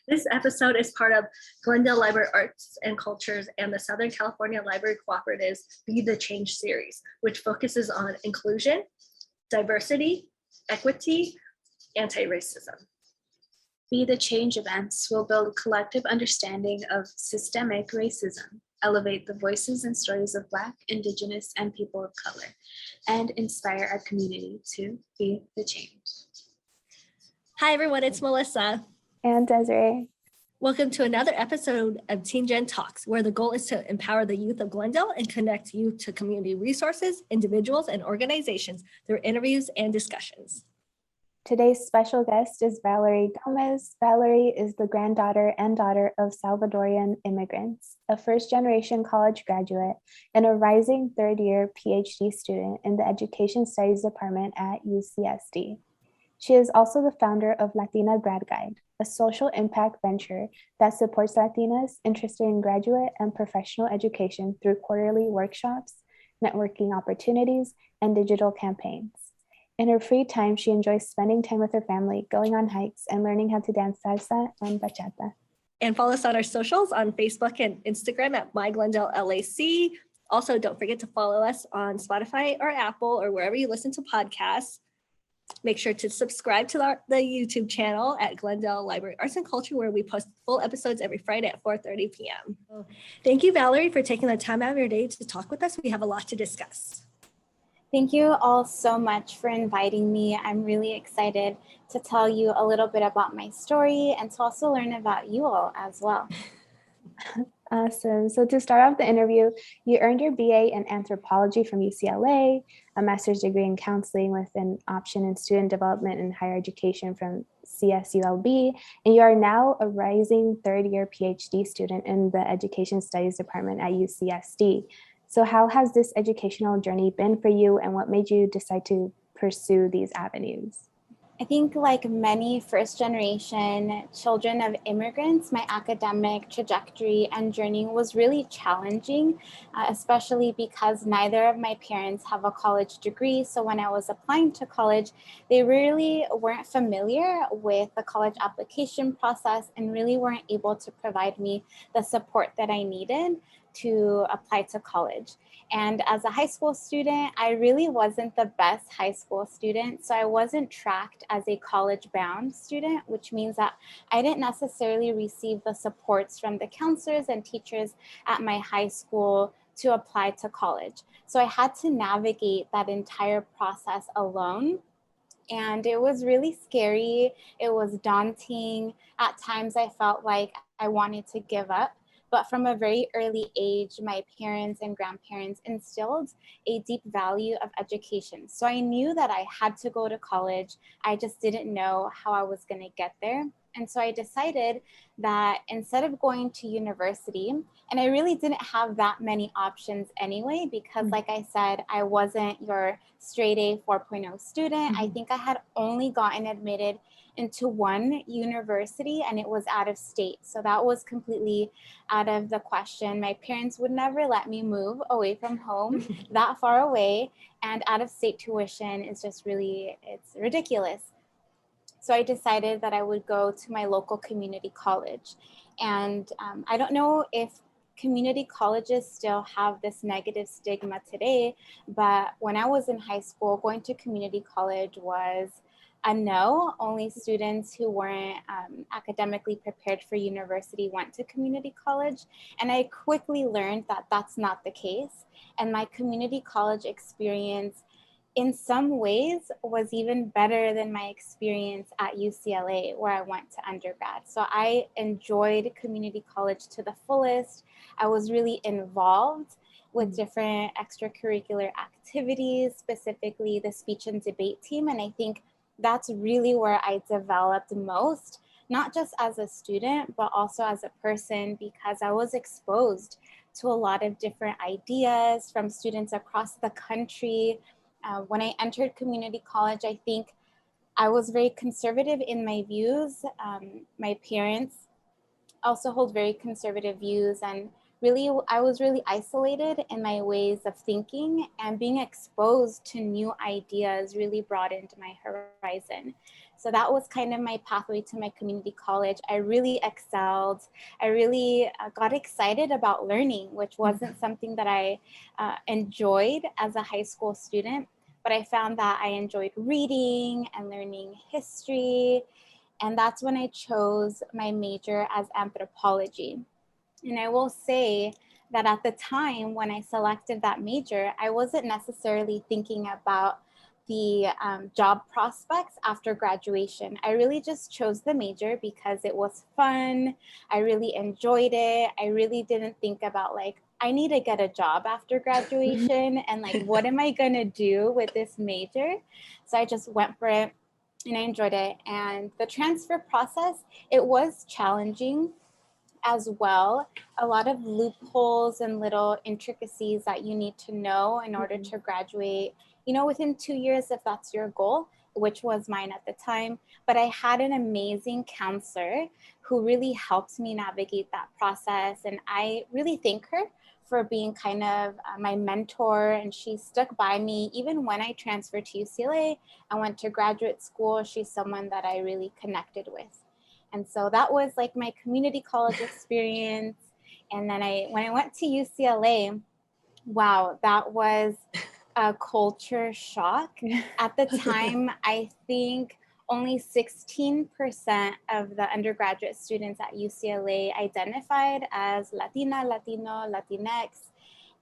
This episode is part of Glendale Library Arts and Cultures and the Southern California Library Cooperative's Be the Change series, which focuses on inclusion, diversity, equity, anti-racism. Be the Change events will build collective understanding of systemic racism, elevate the voices and stories of Black, Indigenous, and people of color, and inspire our community to be the change. Hi everyone, it's Melissa. And Desiree. Welcome to another episode of Teen Gen Talks, where the goal is to empower the youth of Glendale and connect youth to community resources, individuals, and organizations through interviews and discussions. Today's special guest is Valerie Gomez. Valerie is the granddaughter and daughter of Salvadoran immigrants, a first-generation college graduate, and a rising third-year PhD student in the Education Studies Department at UCSD. She is also the founder of Latina Grad, a social impact venture that supports Latinas interested in graduate and professional education through quarterly workshops, networking opportunities, and digital campaigns. In her free time, she enjoys spending time with her family, going on hikes, and learning how to dance salsa and bachata. And follow us on our socials on Facebook and Instagram at MyGlendelleLAC. Also, don't forget to follow us on Spotify or Apple or wherever you listen to podcasts. Make sure to subscribe to the YouTube channel at Glendale Library Arts and Culture, where we post full episodes every Friday at 4:30 p.m. Thank you, Valerie, for taking the time out of your day to talk with us. We have a lot to discuss. Thank you all so much for inviting me. I'm really excited to tell you a little bit about my story and to also learn about you all as well. Awesome. So to start off the interview, you earned your BA in anthropology from UCLA, a master's degree in counseling with an option in student development and higher education from CSULB, and you are now a rising third-year PhD student in the Education Studies Department at UCSD. So how has this educational journey been for you, and what made you decide to pursue these avenues? I think like many first-generation children of immigrants, my academic trajectory and journey was really challenging, especially because neither of my parents have a college degree. So when I was applying to college, they really weren't familiar with the college application process and really weren't able to provide me the support that I needed to apply to college. And as a high school student, I really wasn't the best high school student. So I wasn't tracked as a college-bound student, which means that I didn't necessarily receive the supports from the counselors and teachers at my high school to apply to college. So I had to navigate that entire process alone. And it was really scary. It was daunting. At times I felt like I wanted to give up. But from a very early age, my parents and grandparents instilled a deep value of education. So I knew that I had to go to college. I just didn't know how I was going to get there. And so I decided that instead of going to university, and I really didn't have that many options anyway, because like I said, I wasn't your straight A 4.0 student. I think I had only gotten admitted into one university and it was out of state. So that was completely out of the question. My parents would never let me move away from home that far away, and out of state tuition is just really, it's ridiculous. So I decided that I would go to my local community college. And I don't know if community colleges still have this negative stigma today, but when I was in high school, going to community college was a no. Only students who weren't academically prepared for university went to community college. And I quickly learned that that's not the case. And my community college experience in some ways was even better than my experience at UCLA, where I went to undergrad. So I enjoyed community college to the fullest. I was really involved with different extracurricular activities, specifically the speech and debate team. And I think that's really where I developed most, not just as a student, but also as a person, because I was exposed to a lot of different ideas from students across the country. When I entered community college, I think I was very conservative in my views. My parents also hold very conservative views, and really, I was really isolated in my ways of thinking, and being exposed to new ideas really broadened my horizon. So that was kind of my pathway to my community college. I really excelled. I really got excited about learning, which wasn't something that I enjoyed as a high school student, but I found that I enjoyed reading and learning history. And that's when I chose my major as anthropology. And I will say that at the time when I selected that major, I wasn't necessarily thinking about the job prospects after graduation. I really just chose the major because it was fun. I really enjoyed it. I really didn't think about like, I need to get a job after graduation and like, what am I gonna do with this major? So I just went for it and I enjoyed it. And the transfer process, it was challenging as well. A lot of loopholes and little intricacies that you need to know in order to graduate, you know, within 2 years, if that's your goal, which was mine at the time. But I had an amazing counselor who really helped me navigate that process. And I really thank her for being kind of my mentor. And she stuck by me even when I transferred to UCLA and went to graduate school. She's someone that I really connected with. And so that was like my community college experience. And then when I went to UCLA, wow, that was a culture shock. At the time, I think only 16% of the undergraduate students at UCLA identified as Latina, Latino, Latinx.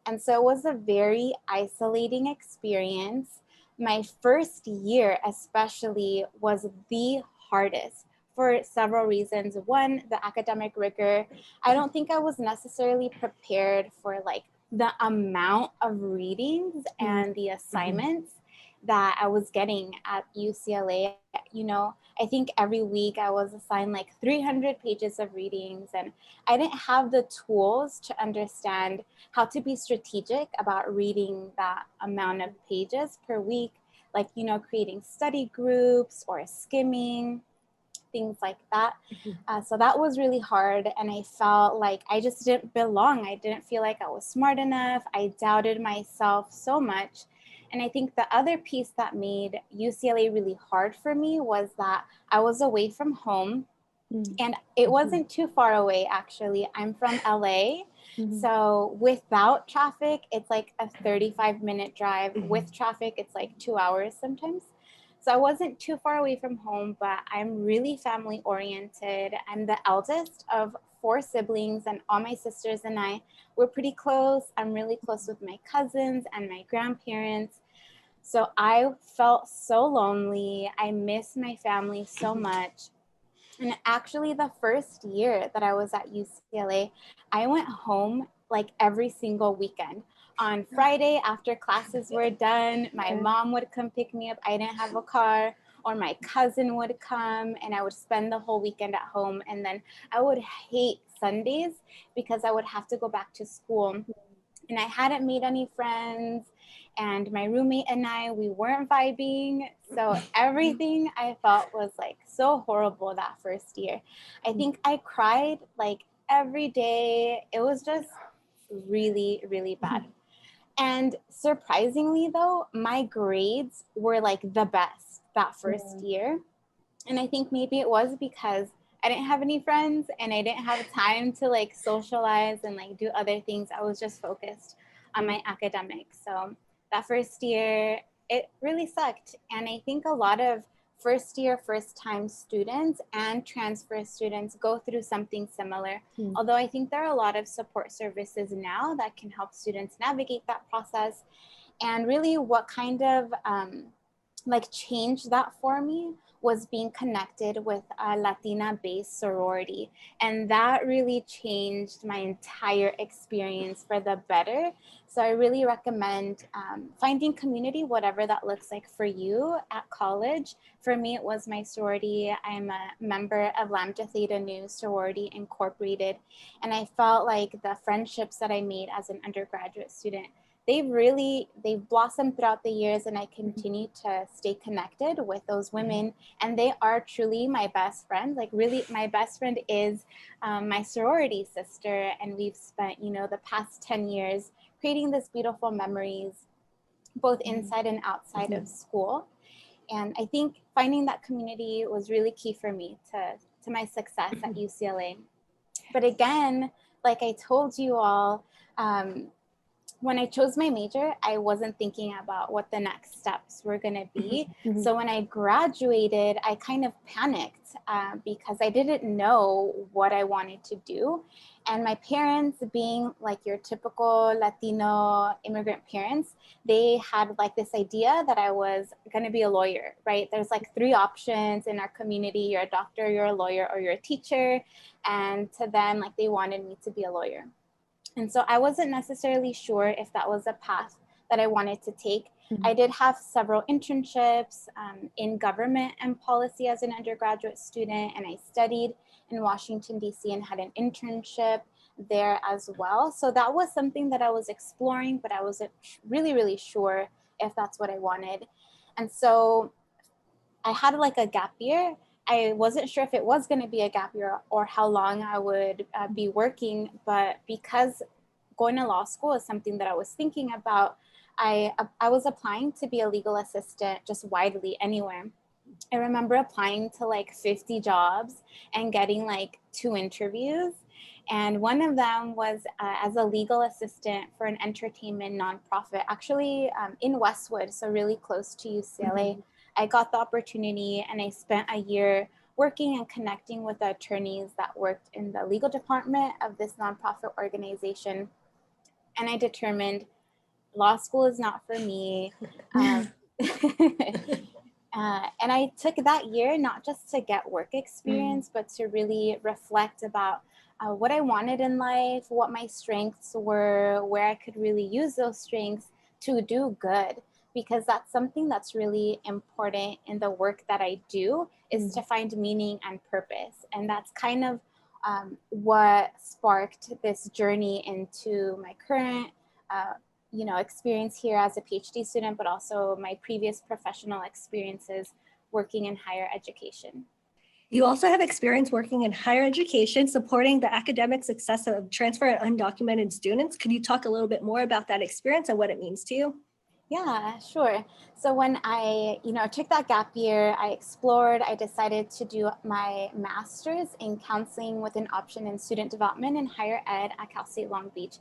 And so it was a very isolating experience. My first year especially was the hardest for several reasons. One, the academic rigor. I don't think I was necessarily prepared for like the amount of readings and the assignments that I was getting at UCLA. You know, I think every week I was assigned like 300 pages of readings, and I didn't have the tools to understand how to be strategic about reading that amount of pages per week, like, you know, creating study groups or skimming, things like that. So that was really hard. And I felt like I just didn't belong. I didn't feel like I was smart enough. I doubted myself so much. And I think the other piece that made UCLA really hard for me was that I was away from home. And it wasn't too far away, actually. I'm from LA. So without traffic, it's like a 35-minute drive. With traffic, it's like 2 hours sometimes. So I wasn't too far away from home, but I'm really family oriented. I'm the eldest of 4 siblings, and all my sisters and I, we're pretty close. I'm really close with my cousins and my grandparents. So I felt so lonely. I miss my family so much. And actually the first year that I was at UCLA, I went home like every single weekend. On Friday, after classes were done, my mom would come pick me up. I didn't have a car, or my cousin would come, and I would spend the whole weekend at home. And then I would hate Sundays because I would have to go back to school. And I hadn't made any friends, and my roommate and I, we weren't vibing. So everything I felt was like so horrible that first year. I think I cried like every day. It was just really, really bad. And surprisingly though, my grades were like the best that first year. And I think maybe it was because I didn't have any friends and I didn't have time to like socialize and like do other things. I was just focused on my academics. So that first year, it really sucked. And I think a lot of first year, first time students and transfer students go through something similar. Although I think there are a lot of support services now that can help students navigate that process. And really what kind of like changed that for me was being connected with a Latina-based sorority. And that really changed my entire experience for the better. So I really recommend finding community, whatever that looks like for you at college. For me, it was my sorority. I'm a member of Lambda Theta Nu Sorority Incorporated. And I felt like the friendships that I made as an undergraduate student, they've blossomed throughout the years, and I continue to stay connected with those women, and they are truly my best friends. Like really, my best friend is my sorority sister, and we've spent, you know, the past 10 years creating this beautiful memories, both inside and outside of school. And I think finding that community was really key for me to my success at UCLA. But again, like I told you all, when I chose my major, I wasn't thinking about what the next steps were going to be. So when I graduated, I kind of panicked because I didn't know what I wanted to do. And my parents, being like your typical Latino immigrant parents, they had like this idea that I was going to be a lawyer, right? There's like 3 options in our community. You're a doctor, you're a lawyer, or you're a teacher. And to them, like they wanted me to be a lawyer. And so I wasn't necessarily sure if that was a path that I wanted to take. I did have several internships in government and policy as an undergraduate student, and I studied in Washington, D.C. and had an internship there as well. So that was something that I was exploring, but I wasn't really, really sure if that's what I wanted. And so I had like a gap year. I wasn't sure if it was going to be a gap year or how long I would be working, but because going to law school is something that I was thinking about, I was applying to be a legal assistant just widely anywhere. I remember applying to like 50 jobs and getting like 2 interviews. And one of them was as a legal assistant for an entertainment nonprofit, actually in Westwood, so really close to UCLA. I got the opportunity and I spent a year working and connecting with the attorneys that worked in the legal department of this nonprofit organization. And I determined law school is not for me. And I took that year not just to get work experience, but to really reflect about what I wanted in life, what my strengths were, where I could really use those strengths to do good. Because that's something that's really important in the work that I do, is to find meaning and purpose. And that's kind of what sparked this journey into my current experience here as a PhD student, but also my previous professional experiences working in higher education. You also have experience working in higher education, supporting the academic success of transfer and undocumented students. Could you talk a little bit more about that experience and what it means to you? Yeah, sure. So when I, took that gap year, I explored, I decided to do my master's in counseling with an option in student development and higher ed at Cal State Long Beach.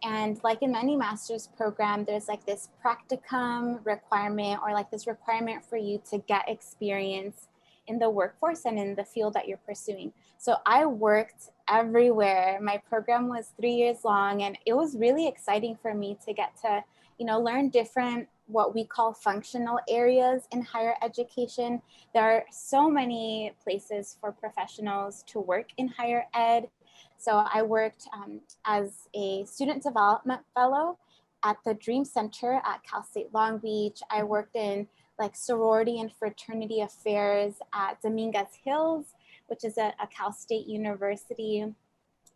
And like in many master's program, there's like this practicum requirement, or like this requirement for you to get experience in the workforce and in the field that you're pursuing. So I worked everywhere. My program was 3 years long, and it was really exciting for me to get to learn different, what we call functional areas in higher education. There are so many places for professionals to work in higher ed. So I worked as a student development fellow at the Dream Center at Cal State Long Beach. I worked in like sorority and fraternity affairs at Dominguez Hills, which is a Cal State University.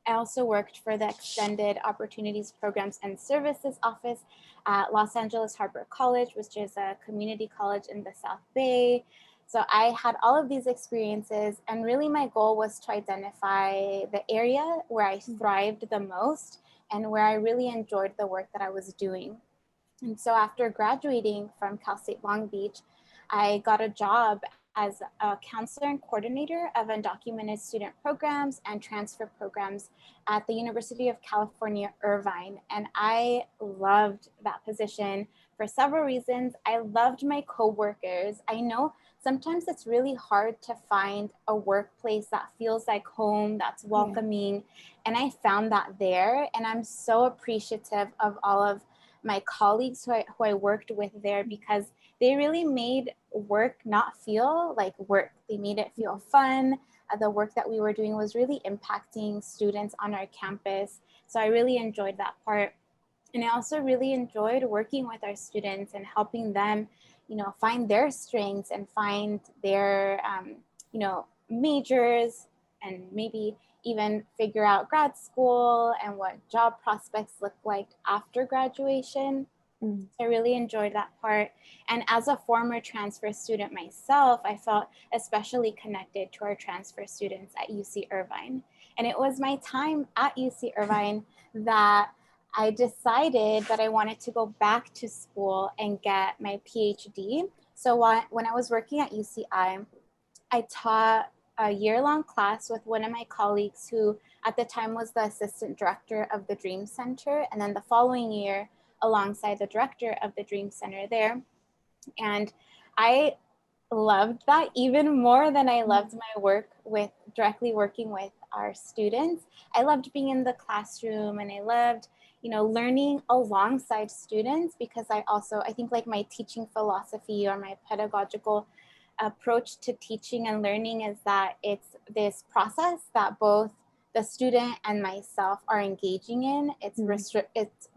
I also worked for the Extended Opportunities Programs and Services Office at Los Angeles Harbor College, which is a community college in the South Bay. So I had all of these experiences, and really my goal was to identify the area where I thrived the most and where I really enjoyed the work that I was doing. And so after graduating from Cal State Long Beach, I got a job as a counselor and coordinator of undocumented student programs and transfer programs at the University of California, Irvine. And I loved that position for several reasons. I loved my coworkers. I know sometimes it's really hard to find a workplace that feels like home, that's welcoming. And I found that there. And I'm so appreciative of all of my colleagues who I worked with there, because they really made work not feel like work. They made it feel fun. The work that we were doing was really impacting students on our campus. So I really enjoyed that part. And I also really enjoyed working with our students and helping them, find their strengths and find their, majors, and maybe even figure out grad school and what job prospects look like after graduation. I really enjoyed that part. And as a former transfer student myself, I felt especially connected to our transfer students at UC Irvine. And it was my time at UC Irvine that I decided that I wanted to go back to school and get my PhD. So when I was working at UCI, I taught a year-long class with one of my colleagues who at the time was the assistant director of the Dream Center, and then the following year alongside the director of the Dream Center there. And I loved that even more than I loved my work with directly working with our students. I loved being in the classroom, and I loved, learning alongside students, because I think like my teaching philosophy or my pedagogical approach to teaching and learning is that it's this process that both the student and myself are engaging in. It's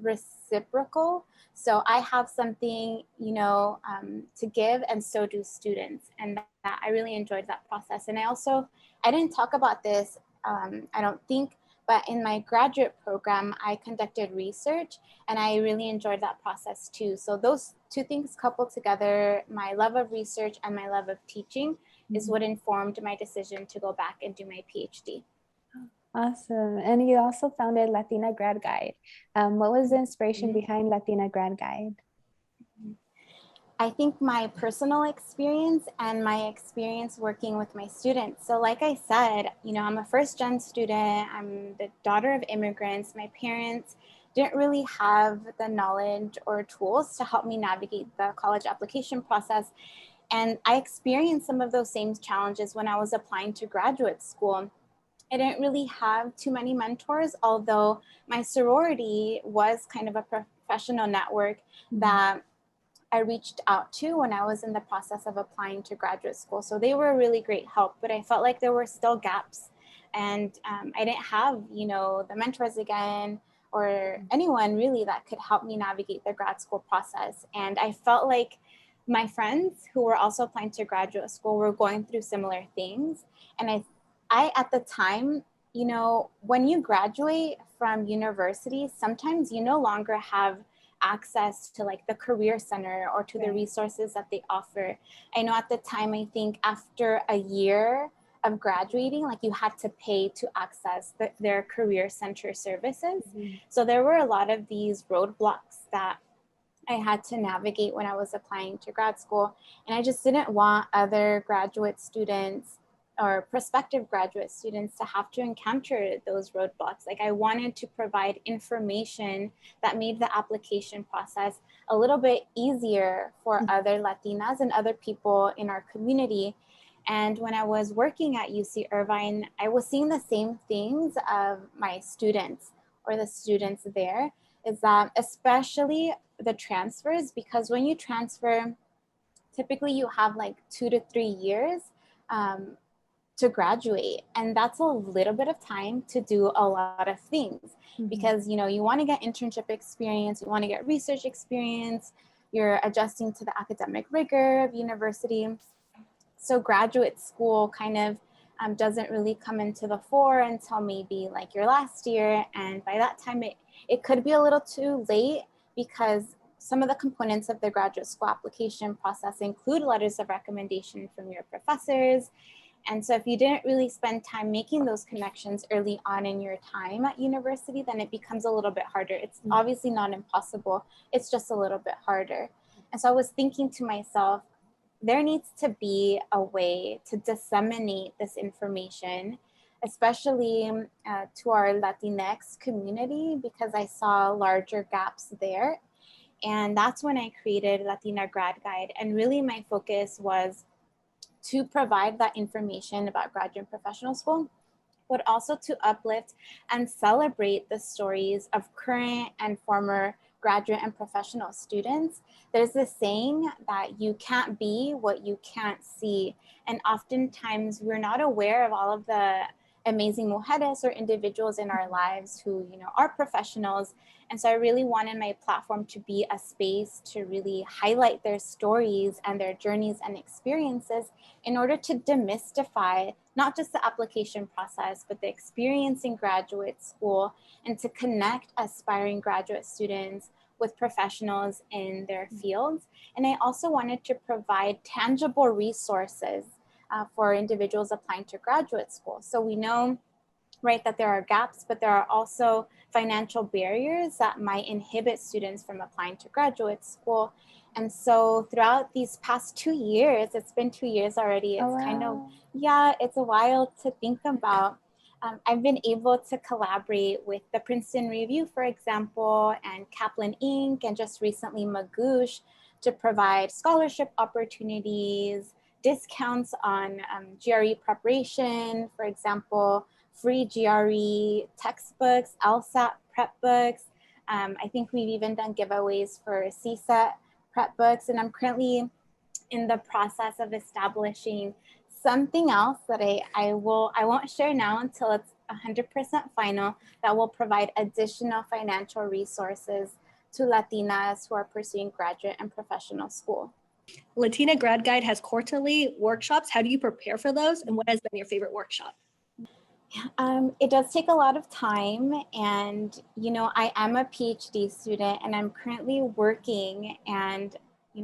reciprocal. So I have something, to give, and so do students. And that I really enjoyed that process. And I didn't talk about this, I don't think, but in my graduate program, I conducted research, and I really enjoyed that process too. So those two things coupled together, my love of research and my love of teaching, is what informed my decision to go back and do my PhD. Awesome. And you also founded Latina Grad Guide. What was the inspiration behind Latina Grad Guide? I think my personal experience and my experience working with my students. So like I said, I'm a first-gen student. I'm the daughter of immigrants. My parents didn't really have the knowledge or tools to help me navigate the college application process. And I experienced some of those same challenges when I was applying to graduate school. I didn't really have too many mentors, although my sorority was kind of a professional network that I reached out to when I was in the process of applying to graduate school. So they were a really great help, but I felt like there were still gaps. And I didn't have, the mentors again, or anyone really that could help me navigate the grad school process. And I felt like my friends who were also applying to graduate school were going through similar things. And I at the time, when you graduate from university, sometimes you no longer have access to like the career center or to the resources that they offer. I know at the time, I think after a year of graduating, like you had to pay to access their career center services. So there were a lot of these roadblocks that I had to navigate when I was applying to grad school. And I just didn't want other graduate students or prospective graduate students to have to encounter those roadblocks. Like I wanted to provide information that made the application process a little bit easier for other Latinas and other people in our community. And when I was working at UC Irvine, I was seeing the same things of my students or the students there, is that especially the transfers, because when you transfer, typically you have like 2 to 3 years to graduate. And that's a little bit of time to do a lot of things because, you want to get internship experience, you want to get research experience, you're adjusting to the academic rigor of university. So graduate school kind of doesn't really come into the fore until maybe like your last year. And by that time, it could be a little too late because some of the components of the graduate school application process include letters of recommendation from your professors. And so if you didn't really spend time making those connections early on in your time at university, then it becomes a little bit harder. It's obviously not impossible. It's just a little bit harder. And so I was thinking to myself, there needs to be a way to disseminate this information, especially to our Latinx community, because I saw larger gaps there. And that's when I created Latina Grad Guide. And really my focus was to provide that information about graduate and professional school, but also to uplift and celebrate the stories of current and former graduate and professional students. There's this saying that you can't be what you can't see. And oftentimes we're not aware of all of the amazing mujeres or individuals in our lives who, are professionals. And so I really wanted my platform to be a space to really highlight their stories and their journeys and experiences in order to demystify not just the application process, but the experience in graduate school, and to connect aspiring graduate students with professionals in their fields. And I also wanted to provide tangible resources for individuals applying to graduate school. So we know right, that there are gaps, but there are also financial barriers that might inhibit students from applying to graduate school. And so throughout these past 2 years, it's been 2 years already, it's kind of, yeah, it's a while to think about. I've been able to collaborate with the Princeton Review, for example, and Kaplan Inc., and just recently Magoosh, to provide scholarship opportunities, discounts on GRE preparation, for example, free GRE textbooks, LSAT prep books. I think we've even done giveaways for CSET prep books, and I'm currently in the process of establishing something else that I won't share now until it's 100% final, that will provide additional financial resources to Latinas who are pursuing graduate and professional school. Latina Grad Guide has quarterly workshops. How do you prepare for those? And what has been your favorite workshop? It does take a lot of time, and I am a PhD student and I'm currently working, and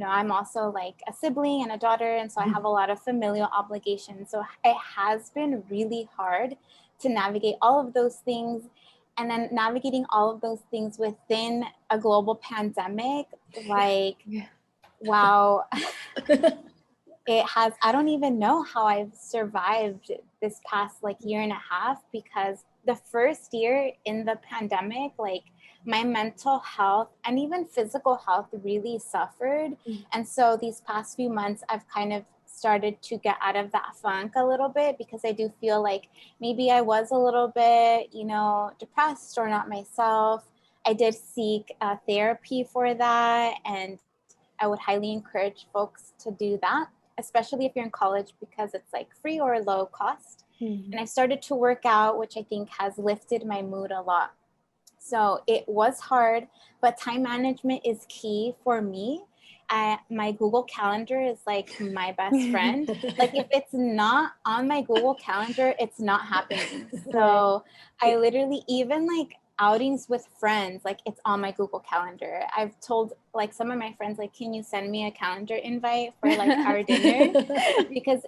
I'm also like a sibling and a daughter, and so I have a lot of familial obligations. So it has been really hard to navigate all of those things, and then navigating all of those things within a global pandemic, like, wow. I don't even know how I've survived this past year and a half, because the first year in the pandemic, like my mental health and even physical health really suffered. And so these past few months, I've kind of started to get out of that funk a little bit, because I do feel like maybe I was a little bit, depressed or not myself. I did seek therapy for that, and I would highly encourage folks to do that, especially if you're in college, because it's free or low cost. And I started to work out, which I think has lifted my mood a lot. So it was hard, but time management is key for me. My Google Calendar is my best friend. If it's not on my Google Calendar, it's not happening. So I literally, even outings with friends, it's on my Google Calendar. I've told some of my friends, can you send me a calendar invite for our dinner? Because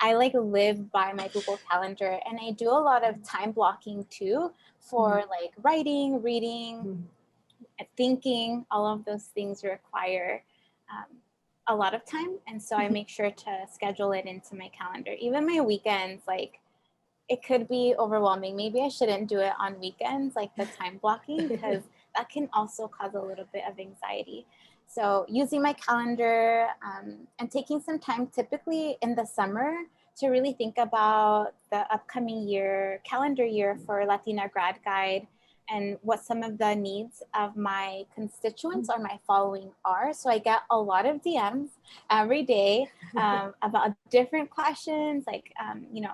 I live by my Google Calendar, and I do a lot of time blocking too for writing, reading, thinking. All of those things require a lot of time, and so I make sure to schedule it into my calendar. Even my weekends, it could be overwhelming. Maybe I shouldn't do it on weekends, the time blocking, because that can also cause a little bit of anxiety. So using my calendar and taking some time, typically in the summer, to really think about the upcoming year, calendar year for Latina Grad Guide, and what some of the needs of my constituents or my following are. So I get a lot of DMs every day about different questions,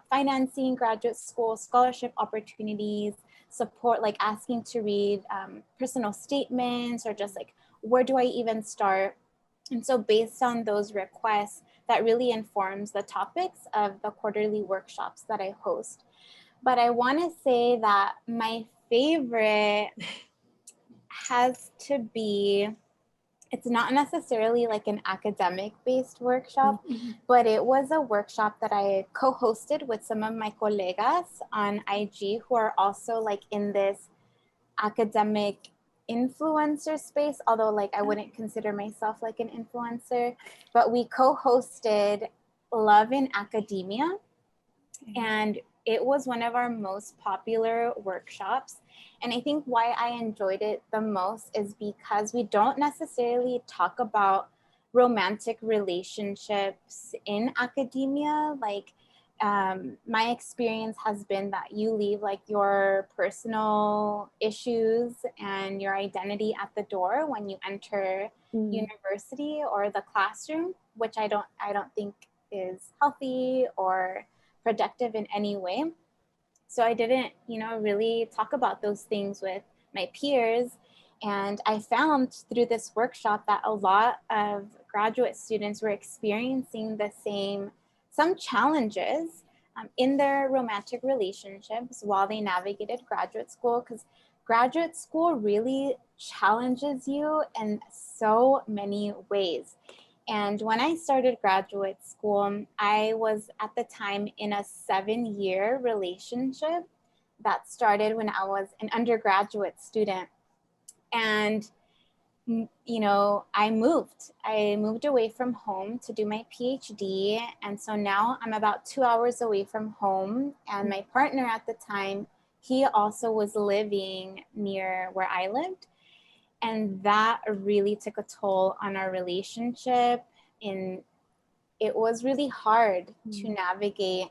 financing, graduate school, scholarship opportunities, support, asking to read personal statements, or just where do I even start? And so based on those requests, that really informs the topics of the quarterly workshops that I host. But I want to say that my favorite has to be, it's not necessarily an academic based workshop, but it was a workshop that I co-hosted with some of my colegas on IG who are also in this academic influencer space, although I wouldn't consider myself an influencer. But we co-hosted Love in Academia, and it was one of our most popular workshops. And I think why I enjoyed it the most is because we don't necessarily talk about romantic relationships in academia. My experience has been that you leave your personal issues and your identity at the door when you enter university or the classroom, which I don't think is healthy or productive in any way. So I didn't, really talk about those things with my peers. And I found through this workshop that a lot of graduate students were experiencing some challenges in their romantic relationships while they navigated graduate school, because graduate school really challenges you in so many ways. And when I started graduate school, I was at the time in a 7-year relationship that started when I was an undergraduate student. And I moved away from home to do my PhD. And so now I'm about 2 hours away from home. And my partner at the time, he also was living near where I lived. And that really took a toll on our relationship. And it was really hard to navigate.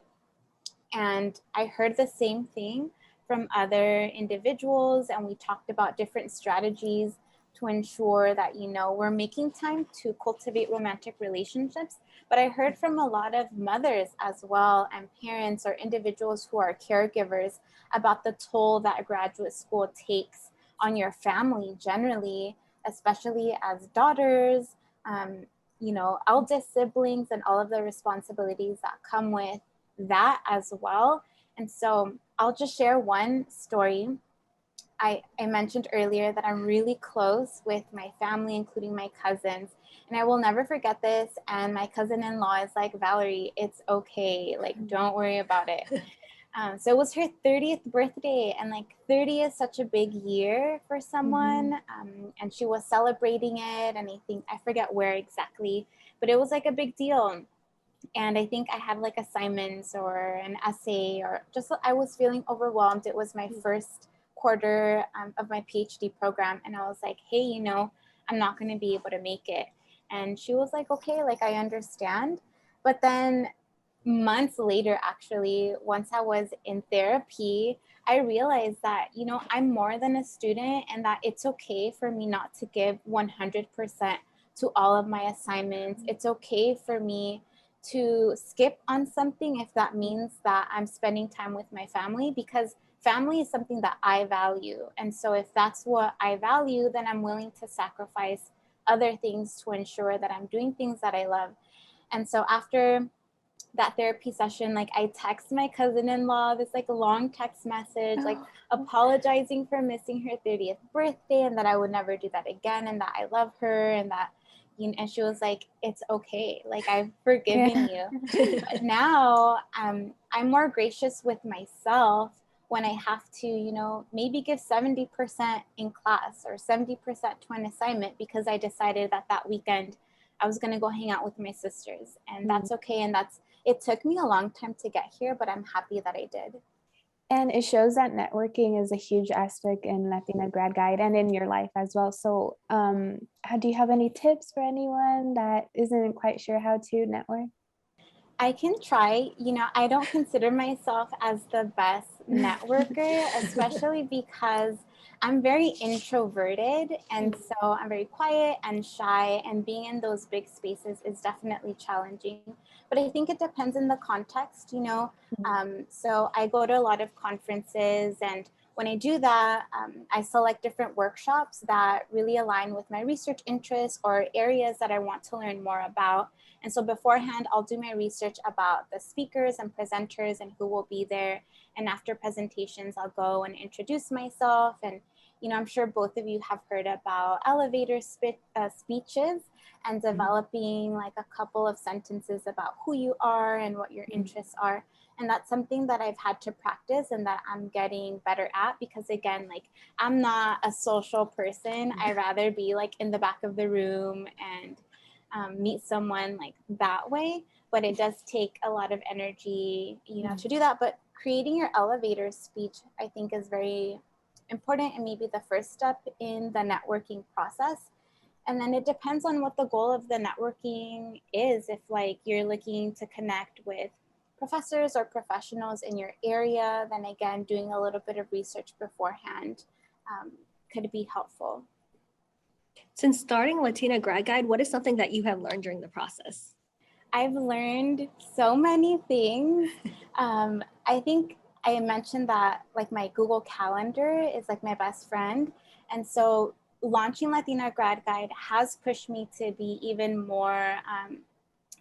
And I heard the same thing from other individuals. And we talked about different strategies to ensure that, we're making time to cultivate romantic relationships. But I heard from a lot of mothers as well, and parents or individuals who are caregivers, about the toll that graduate school takes on your family generally, especially as daughters, eldest siblings, and all of the responsibilities that come with that as well. And so I'll just share one story. I mentioned earlier that I'm really close with my family, including my cousins, and I will never forget this. And my cousin-in-law is like, Valerie, it's okay. Like, don't worry about it. So it was her 30th birthday, and 30 is such a big year for someone. And she was celebrating it, and I forget where exactly, but it was a big deal. And I think I had assignments or an essay, or just I was feeling overwhelmed. It was my first quarter of my PhD program. And I was like, hey, I'm not going to be able to make it. And she was like, okay, I understand. But then months later, actually, once I was in therapy, I realized that, I'm more than a student, and that it's okay for me not to give 100% to all of my assignments. It's okay for me to skip on something if that means that I'm spending time with my family, because family is something that I value. And so if that's what I value, then I'm willing to sacrifice other things to ensure that I'm doing things that I love. And so after that therapy session, I text my cousin-in-law this long text message, apologizing for missing her 30th birthday, and that I would never do that again, and that I love her, and that, and she was like, it's okay. I've forgiven you. But now I'm more gracious with myself when I have to, maybe give 70% in class or 70% to an assignment, because I decided that weekend I was going to go hang out with my sisters, and that's okay. And it took me a long time to get here, but I'm happy that I did. And it shows that networking is a huge aspect in Latina Grad Guide and in your life as well. So do you have any tips for anyone that isn't quite sure how to network? I can try. I don't consider myself as the best networker, especially because I'm very introverted. And so I'm very quiet and shy, and being in those big spaces is definitely challenging. But I think it depends on the context, So I go to a lot of conferences, and when I do that, I select different workshops that really align with my research interests or areas that I want to learn more about. And so beforehand, I'll do my research about the speakers and presenters and who will be there. And after presentations, I'll go and introduce myself. And, I'm sure both of you have heard about elevator speeches and developing a couple of sentences about who you are and what your interests are. And that's something that I've had to practice and that I'm getting better at, because again, I'm not a social person. I'd rather be in the back of the room and meet someone that way. But it does take a lot of energy, to do that. But creating your elevator speech, I think, is very important, and maybe the first step in the networking process. And then it depends on what the goal of the networking is. If you're looking to connect with professors or professionals in your area, then again, doing a little bit of research beforehand could be helpful. Since starting Latina Grad Guide, what is something that you have learned during the process? I've learned so many things. I think I mentioned that my Google Calendar is my best friend. And so launching Latina Grad Guide has pushed me to be even more,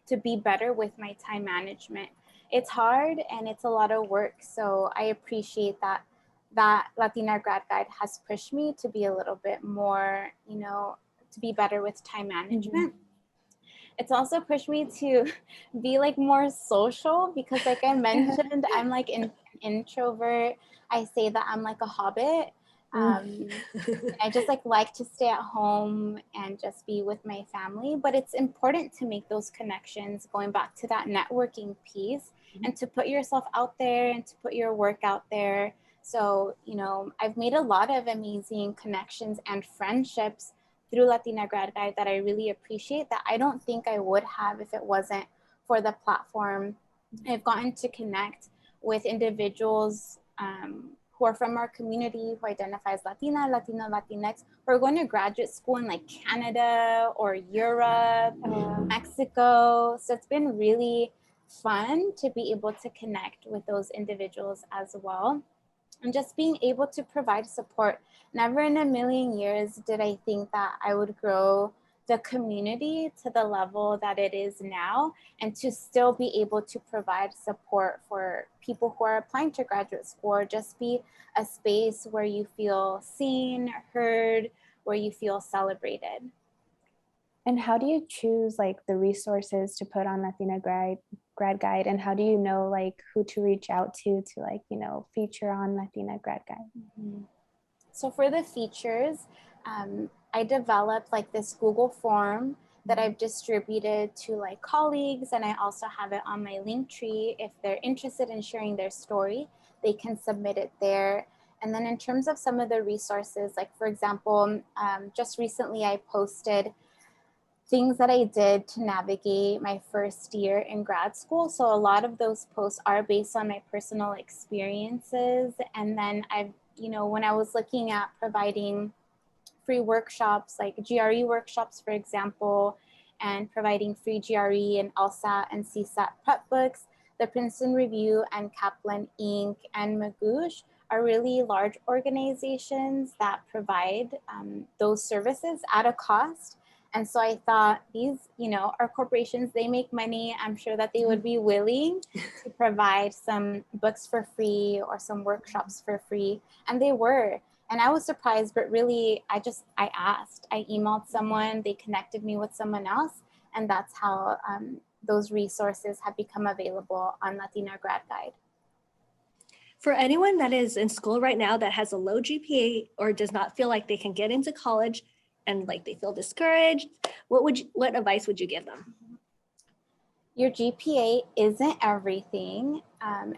to be better with my time management. It's hard and it's a lot of work. So I appreciate that Latina Grad Guide has pushed me to be a little bit more, to be better with time management. it's also pushed me to be like more social because like I mentioned, I'm like an introvert. I say that I'm like a hobbit. I just like to stay at home and just be with my family, but it's important to make those connections, going back to that networking piece, and to put yourself out there and to put your work out there. So, you know, I've made a lot of amazing connections and friendships through Latina Grad Guide that I really appreciate, that I don't think I would have if it wasn't for the platform. I've gotten to connect with individuals who are from our community, who identify as Latina, Latino, Latinx, who are going to graduate school in like Canada or Europe, Mexico. So it's been really fun to be able to connect with those individuals as well. And just being able to provide support. Never in a million years did I think that I would grow the community to the level that it is now, and to still be able to provide support for people who are applying to graduate school, or just be a space where you feel seen, heard, where you feel celebrated. And how do you choose like the resources to put on Latina Grad Guide, and how do you know like who to reach out to like, you know, feature on Latina Grad Guide? So for the features, I developed like this Google form that I've distributed to like colleagues, and I also have it on my Linktree. If they're interested in sharing their story, they can submit it there. And then in terms of some of the resources, like for example, just recently I posted things that I did to navigate my first year in grad school. So a lot of those posts are based on my personal experiences. And then I've, you know, when I was looking at providing free workshops, like GRE workshops, for example, and providing free GRE and LSAT and CSAT prep books, the Princeton Review and Kaplan Inc. and Magoosh are really large organizations that provide those services at a cost. And so I thought, these, you know, are corporations, they make money. I'm sure that they would be willing to provide some books for free or some workshops for free. And they were. And I was surprised, but really, I asked. I emailed someone, they connected me with someone else. And that's how those resources have become available on Latina Grad Guide. For anyone that is in school right now that has a low GPA or does not feel like they can get into college and like they feel discouraged, what advice would you give them? Your GPA isn't everything,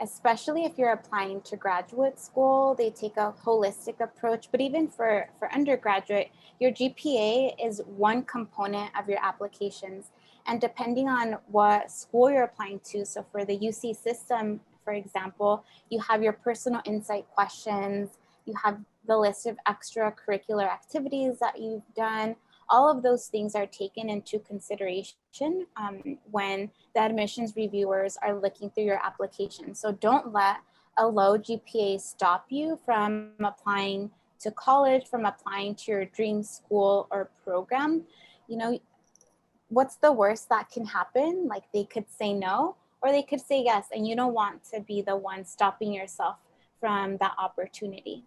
especially if you're applying to graduate school. They take a holistic approach, but even for undergraduate, your GPA is one component of your applications. And depending on what school you're applying to, so for the UC system, for example, you have your personal insight questions, you have the list of extracurricular activities that you've done. All of those things are taken into consideration when the admissions reviewers are looking through your application. So don't let a low GPA stop you from applying to college, from applying to your dream school or program. You know, what's the worst that can happen? Like, they could say no, or they could say yes, and you don't want to be the one stopping yourself from that opportunity.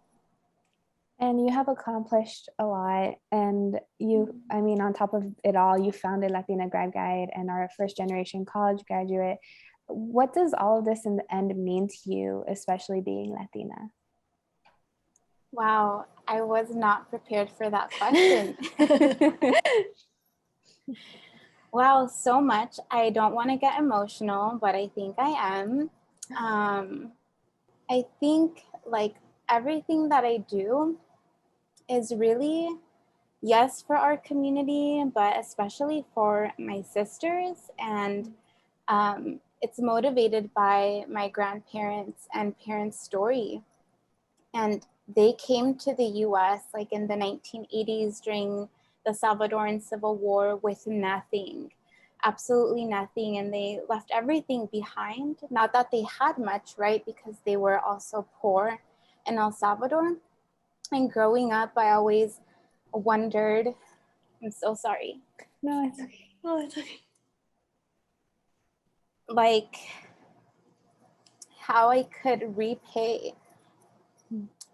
And you have accomplished a lot. And you, I mean, on top of it all, you founded Latina Grad Guide and are a first generation college graduate. What does all of this in the end mean to you, especially being Latina? Wow, I was not prepared for that question. Wow, so much. I don't want to get emotional, but I think I am. I think like everything that I do is really, yes, for our community, but especially for my sisters. And it's motivated by my grandparents and parents' story. And they came to the US like in the 1980s during the Salvadoran Civil War with nothing, absolutely nothing. And they left everything behind. Not that they had much, right? Because they were also poor in El Salvador. And growing up, I always wondered, I'm so sorry. No, it's okay. Oh, it's okay. Like how I could repay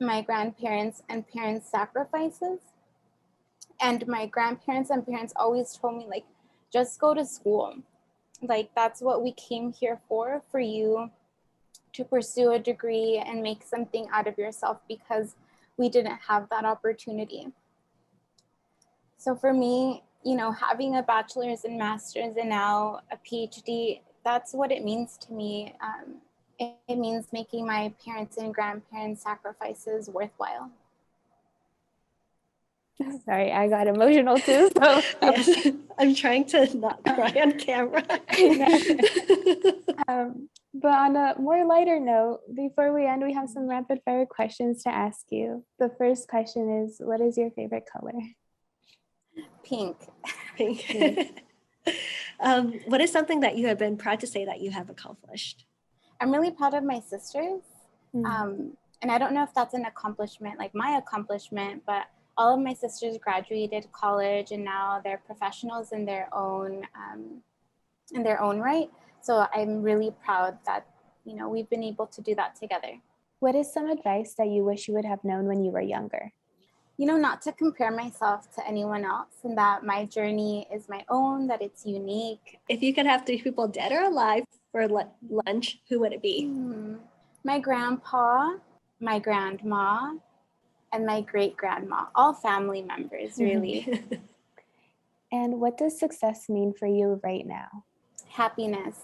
my grandparents and parents' sacrifices. And my grandparents and parents always told me, like, just go to school. Like, that's what we came here for you to pursue a degree and make something out of yourself, because we didn't have that opportunity. So for me, you know, having a bachelor's and master's and now a PhD, that's what it means to me. It means making my parents and grandparents' sacrifices worthwhile. Sorry, I got emotional too. So Yes, I'm trying to not cry on camera. But on a more lighter note, before we end, we have some rapid fire questions to ask you. The first question is, what is your favorite color? Pink. Pink. What is something that you have been proud to say that you have accomplished? I'm really proud of my sisters. And I don't know if that's an accomplishment, like my accomplishment, but all of my sisters graduated college and now they're professionals in their own right. So I'm really proud that, you know, we've been able to do that together. What is some advice that you wish you would have known when you were younger? You know, not to compare myself to anyone else, and that my journey is my own, that it's unique. If you could have 3 people dead or alive for lunch, who would it be? My grandpa, my grandma, and my great-grandma, all family members, really. And what does success mean for you right now? Happiness.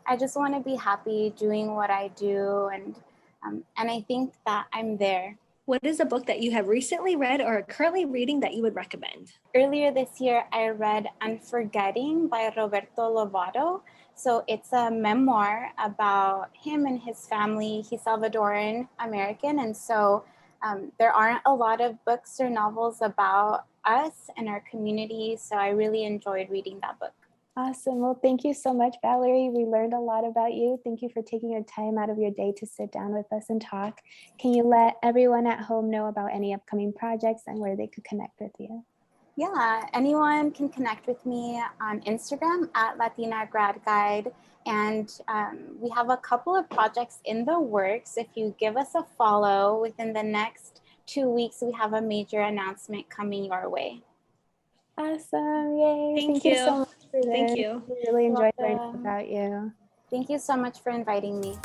I just want to be happy doing what I do, and I think that I'm there. What is a book that you have recently read or are currently reading that you would recommend? Earlier this year, I read Unforgetting by Roberto Lovato. So it's a memoir about him and his family. He's Salvadoran American, and so there aren't a lot of books or novels about us and our community, so I really enjoyed reading that book. Awesome. Well, thank you so much, Valerie. We learned a lot about you. Thank you for taking your time out of your day to sit down with us and talk. Can you let everyone at home know about any upcoming projects and where they could connect with you? Yeah, anyone can connect with me on Instagram at Latina Grad Guide. And we have a couple of projects in the works. If you give us a follow within the next 2 weeks, we have a major announcement coming your way. Awesome. Yay. Thank you so you. much for this. Thank you. We really enjoyed learning Welcome. about you. Thank you so much for inviting me.